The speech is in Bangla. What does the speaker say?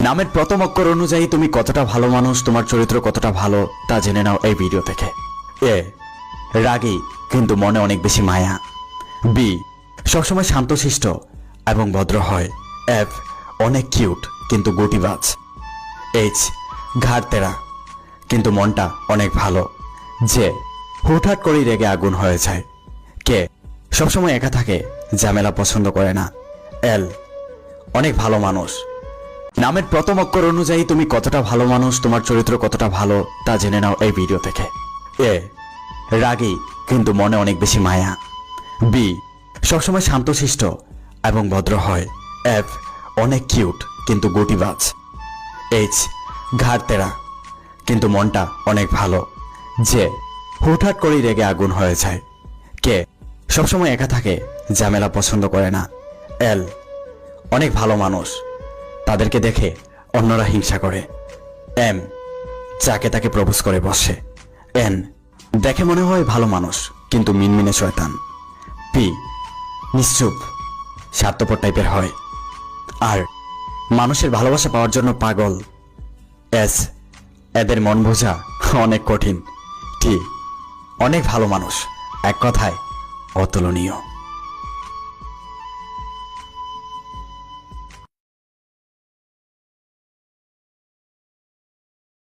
নামের প্রথম অক্ষর অনুযায়ী তুমি কতটা ভালো মানুষ, তোমার চরিত্র কতটা ভালো তা জেনে নাও এই ভিডিও থেকে। এ রাগী কিন্তু মনে অনেক বেশি মায়া। বি সবসময় শান্তশিষ্ট এবং ভদ্র হয়। এফ অনেক কিউট কিন্তু গুটিবাজ। এইচ ঘাড় তেরা কিন্তু মনটা অনেক ভালো। যে হুটহাট করেই রেগে আগুন হয়ে যায়। কে সবসময় একা থাকে, ঝামেলা পছন্দ করে না। এল অনেক ভালো মানুষ। নামের প্রথম অক্ষর অনুযায়ী তুমি কতটা ভালো মানুষ, তোমার চরিত্র কতটা ভালো তা জেনে নাও এই ভিডিও থেকে। এ রাগী কিন্তু মনে অনেক বেশি মায়া। বি সবসময় শান্তশিষ্ট এবং ভদ্র হয়। এফ অনেক কিউট কিন্তু গুটিবাজ। এইচ ঘাড় তেরা কিন্তু মনটা অনেক ভালো। যে হুটহাট করেই রেগে আগুন হয়ে যায়। কে সবসময় একা থাকে, ঝামেলা পছন্দ করে না। এল অনেক ভালো মানুষ, তাদেরকে দেখে অন্যরা হিংসা করে। এম যাকে তাকে প্রপোজ করে বসে। এন দেখে মনে হয় ভালো মানুষ কিন্তু মিনমিনে শয়তান। পি নিশ্চুপ স্বার্থপর টাইপের হয় আর মানুষের ভালোবাসা পাওয়ার জন্য পাগল। এস এদের মন বোঝা অনেক কঠিন। টি অনেক ভালো মানুষ, এক কথায় অতুলনীয়।